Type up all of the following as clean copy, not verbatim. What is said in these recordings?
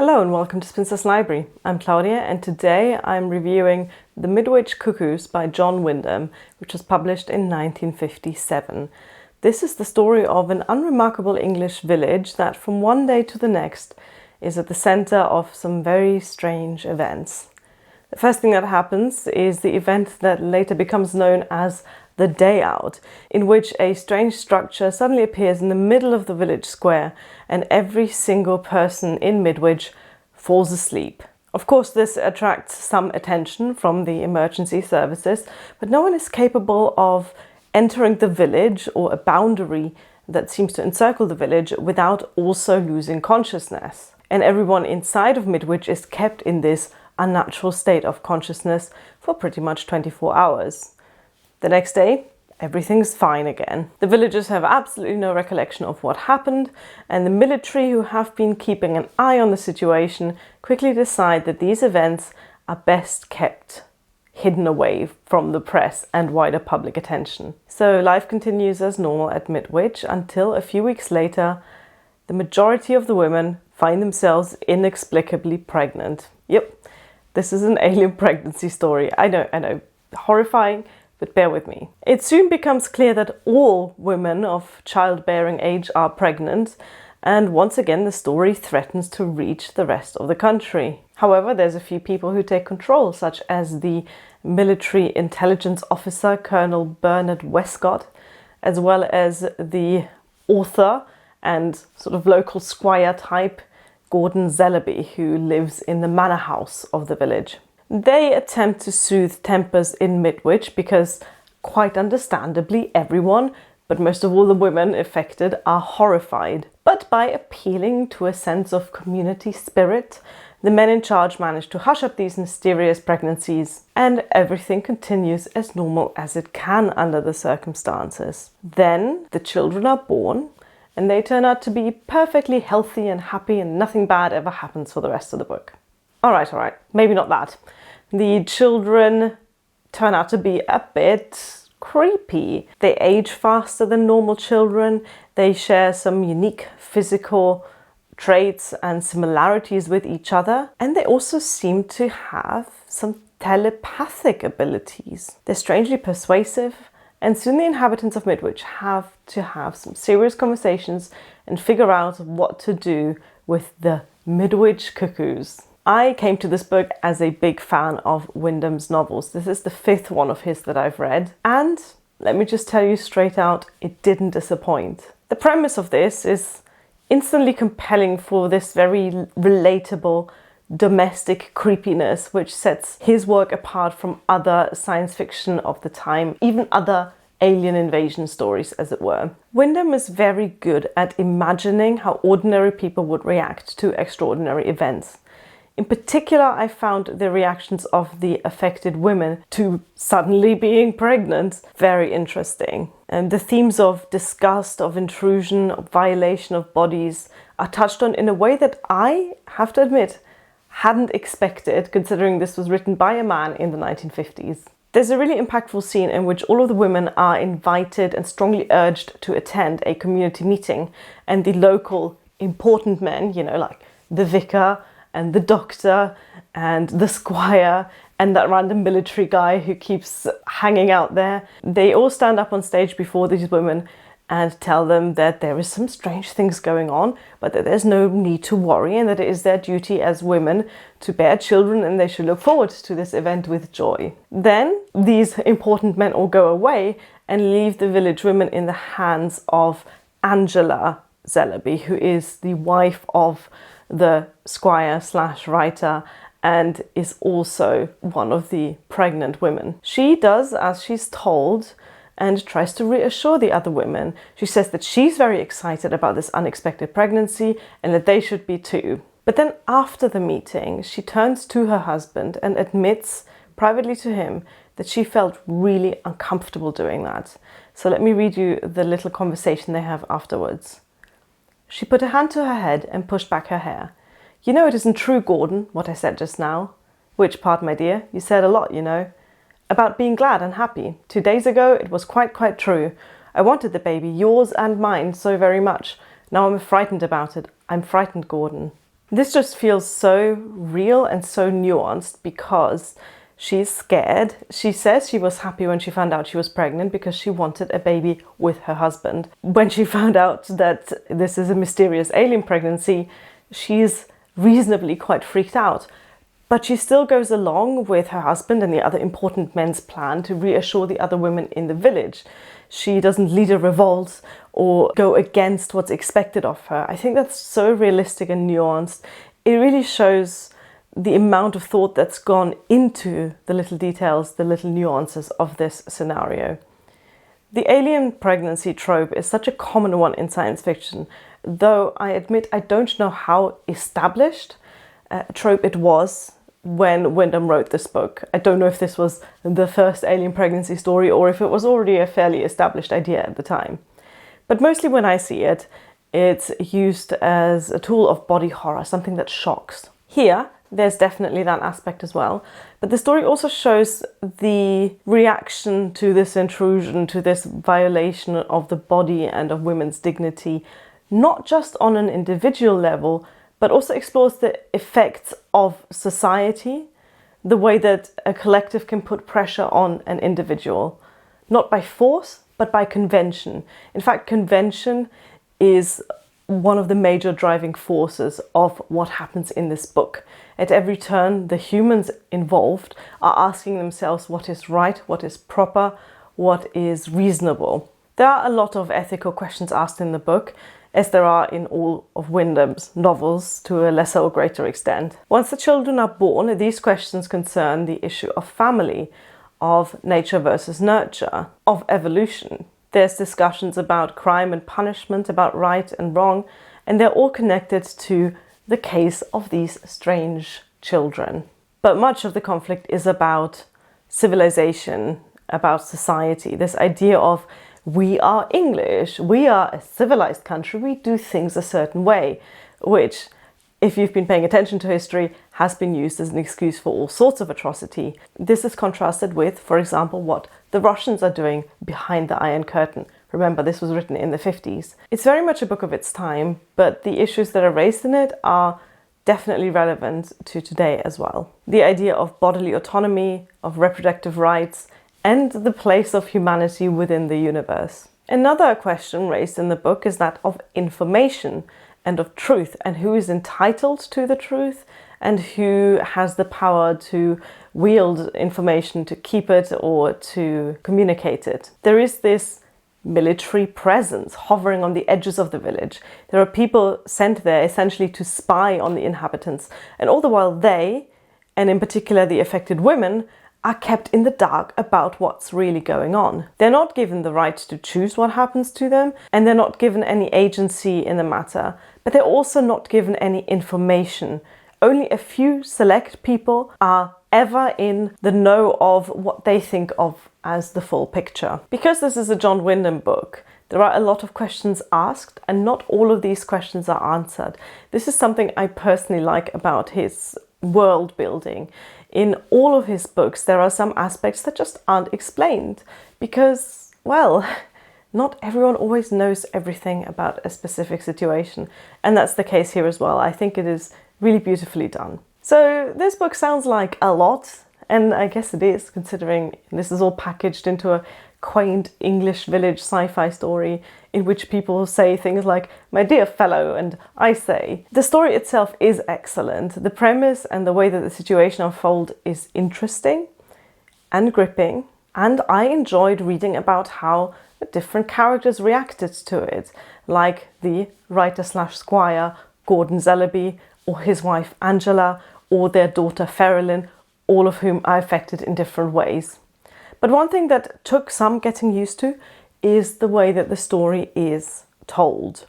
Hello and welcome to Spinster's Library. I'm Claudia and today I'm reviewing The Midwich Cuckoos by John Wyndham, which was published in 1957. This is the story of an unremarkable English village that from one day to the next is at the centre of some very strange events. The first thing that happens is the event that later becomes known as the Day Out, in which a strange structure suddenly appears in the middle of the village square and every single person in Midwich falls asleep. Of course, this attracts some attention from the emergency services, but no one is capable of entering the village or a boundary that seems to encircle the village without also losing consciousness. And everyone inside of Midwich is kept in this unnatural state of consciousness for pretty much 24 hours. The next day, everything's fine again. The villagers have absolutely no recollection of what happened, and the military, who have been keeping an eye on the situation, quickly decide that these events are best kept hidden away from the press and wider public attention. So life continues as normal at Midwich until a few weeks later, the majority of the women find themselves inexplicably pregnant. Yep, this is an alien pregnancy story. I know, horrifying, but bear with me. It soon becomes clear that all women of childbearing age are pregnant, and once again the story threatens to reach the rest of the country. However, there's a few people who take control, such as the military intelligence officer, Colonel Bernard Westcott, as well as the author and sort of local squire type, Gordon Zellaby, who lives in the manor house of the village. They attempt to soothe tempers in Midwich because, quite understandably, everyone, but most of all the women affected, are horrified. But by appealing to a sense of community spirit, the men in charge manage to hush up these mysterious pregnancies, and everything continues as normal as it can under the circumstances. Then the children are born, and they turn out to be perfectly healthy and happy, and nothing bad ever happens for the rest of the book. All right, maybe not that. The children turn out to be a bit creepy. They age faster than normal children. They share some unique physical traits and similarities with each other. And they also seem to have some telepathic abilities. They're strangely persuasive. And soon the inhabitants of Midwich have to have some serious conversations and figure out what to do with the Midwich Cuckoos. I came to this book as a big fan of Wyndham's novels. This is the fifth one of his that I've read. And let me just tell you straight out, it didn't disappoint. The premise of this is instantly compelling for this very relatable domestic creepiness, which sets his work apart from other science fiction of the time, even other alien invasion stories, as it were. Wyndham is very good at imagining how ordinary people would react to extraordinary events. In particular, I found the reactions of the affected women to suddenly being pregnant very interesting. And the themes of disgust, of intrusion, of violation of bodies are touched on in a way that I have to admit hadn't expected, considering this was written by a man in the 1950s. There's a really impactful scene in which all of the women are invited and strongly urged to attend a community meeting, and the local important men, like the vicar and the doctor and the squire and that random military guy who keeps hanging out there, they all stand up on stage before these women and tell them that there is some strange things going on, but that there's no need to worry and that it is their duty as women to bear children and they should look forward to this event with joy. Then these important men all go away and leave the village women in the hands of Angela Zellaby, who is the wife of the squire/writer and is also one of the pregnant women. She does as she's told and tries to reassure the other women. She says that she's very excited about this unexpected pregnancy and that they should be too. But then after the meeting, she turns to her husband and admits privately to him that she felt really uncomfortable doing that. So let me read you the little conversation they have afterwards. She put a hand to her head and pushed back her hair. "You know it isn't true, Gordon, what I said just now." "Which part, my dear? You said a lot, About being glad and happy. 2 days ago, it was quite true. I wanted the baby, yours and mine, so very much. Now I'm frightened about it. I'm frightened, Gordon." This just feels so real and so nuanced because she's scared. She says she was happy when she found out she was pregnant because she wanted a baby with her husband. When she found out that this is a mysterious alien pregnancy, she's reasonably quite freaked out. But she still goes along with her husband and the other important men's plan to reassure the other women in the village. She doesn't lead a revolt or go against what's expected of her. I think that's so realistic and nuanced. It really shows the amount of thought that's gone into the little details, the little nuances of this scenario. The alien pregnancy trope is such a common one in science fiction, though I admit I don't know how established a trope it was when Wyndham wrote this book. I don't know if this was the first alien pregnancy story or if it was already a fairly established idea at the time. But mostly when I see it, it's used as a tool of body horror, something that shocks. Here, there's definitely that aspect as well. But the story also shows the reaction to this intrusion, to this violation of the body and of women's dignity, not just on an individual level, but also explores the effects of society, the way that a collective can put pressure on an individual, not by force, but by convention. In fact, convention is one of the major driving forces of what happens in this book. At every turn, the humans involved are asking themselves what is right, what is proper, what is reasonable. There are a lot of ethical questions asked in the book, as there are in all of Wyndham's novels to a lesser or greater extent. Once the children are born, these questions concern the issue of family, of nature versus nurture, of evolution. There's discussions about crime and punishment, about right and wrong, and they're all connected to the case of these strange children. But much of the conflict is about civilization, about society, this idea of we are English, we are a civilized country, we do things a certain way, which, if you've been paying attention to history, has been used as an excuse for all sorts of atrocity. This is contrasted with, for example, what the Russians are doing behind the Iron Curtain. Remember, this was written in the 50s. It's very much a book of its time, but the issues that are raised in it are definitely relevant to today as well. The idea of bodily autonomy, of reproductive rights, and the place of humanity within the universe. Another question raised in the book is that of information and of truth, and who is entitled to the truth and who has the power to wield information, to keep it or to communicate it. There is this military presence hovering on the edges of the village. There are people sent there essentially to spy on the inhabitants, and all the while they, and in particular the affected women, are kept in the dark about what's really going on. They're not given the right to choose what happens to them, and they're not given any agency in the matter, but they're also not given any information. Only a few select people are ever in the know of what they think of as the full picture. Because this is a John Wyndham book, there are a lot of questions asked, and not all of these questions are answered. This is something I personally like about his world building. In all of his books, there are some aspects that just aren't explained because, well, not everyone always knows everything about a specific situation. And that's the case here as well. I think it is really beautifully done. So this book sounds like a lot, and I guess it is, considering this is all packaged into a quaint English village sci-fi story in which people say things like, "My dear fellow," and "I say." The story itself is excellent. The premise and the way that the situation unfolds is interesting and gripping, and I enjoyed reading about how the different characters reacted to it, like the writer/squire Gordon Zellaby, or his wife Angela, or their daughter Ferelyn, all of whom are affected in different ways. But one thing that took some getting used to is the way that the story is told.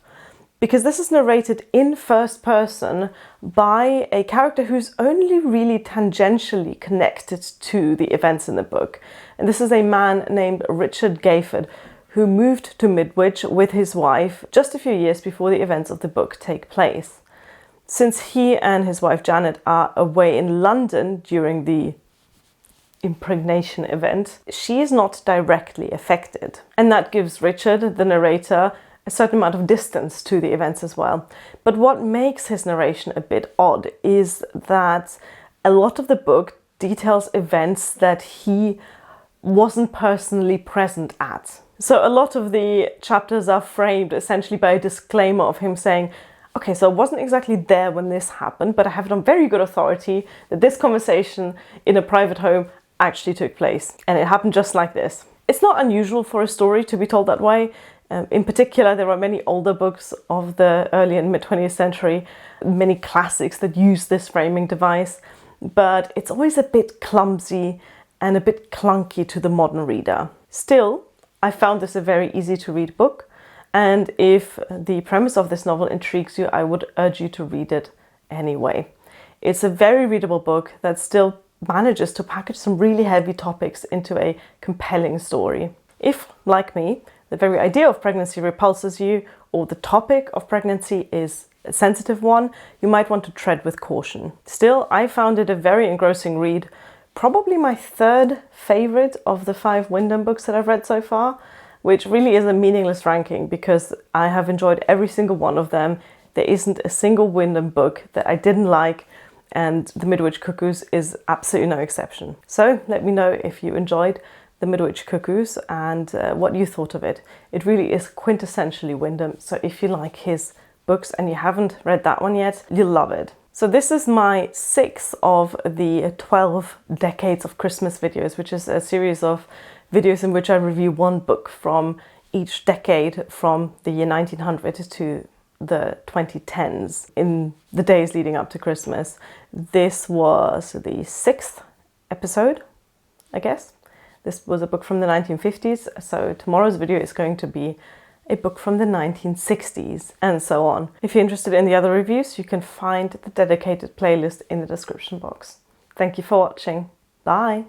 Because this is narrated in first person by a character who's only really tangentially connected to the events in the book. And this is a man named Richard Gayford, who moved to Midwich with his wife just a few years before the events of the book take place. Since he and his wife Janet are away in London during the impregnation event, she is not directly affected. And that gives Richard, the narrator, a certain amount of distance to the events as well. But what makes his narration a bit odd is that a lot of the book details events that he wasn't personally present at. So a lot of the chapters are framed essentially by a disclaimer of him saying, okay, so I wasn't exactly there when this happened, but I have it on very good authority that this conversation in a private home actually took place. And it happened just like this. It's not unusual for a story to be told that way. In particular, there are many older books of the early and mid-20th century, many classics that use this framing device, but it's always a bit clumsy and a bit clunky to the modern reader. Still, I found this a very easy to read book, and if the premise of this novel intrigues you, I would urge you to read it anyway. It's a very readable book that still manages to package some really heavy topics into a compelling story. If, like me, the very idea of pregnancy repulses you, or the topic of pregnancy is a sensitive one, you might want to tread with caution. Still, I found it a very engrossing read, probably my third favorite of the 5 Wyndham books that I've read so far, which really is a meaningless ranking because I have enjoyed every single one of them. There isn't a single Wyndham book that I didn't like, and The Midwich Cuckoos is absolutely no exception. So let me know if you enjoyed The Midwich Cuckoos and what you thought of it. It really is quintessentially Wyndham, so if you like his books and you haven't read that one yet, you'll love it. So this is my 6th of the 12 Decades of Christmas videos, which is a series of videos in which I review one book from each decade from the year 1900 to the 2010s in the days leading up to Christmas. This was the 6th episode, I guess. This was a book from the 1950s, so tomorrow's video is going to be a book from the 1960s, and so on. If you're interested in the other reviews, you can find the dedicated playlist in the description box. Thank you for watching. Bye!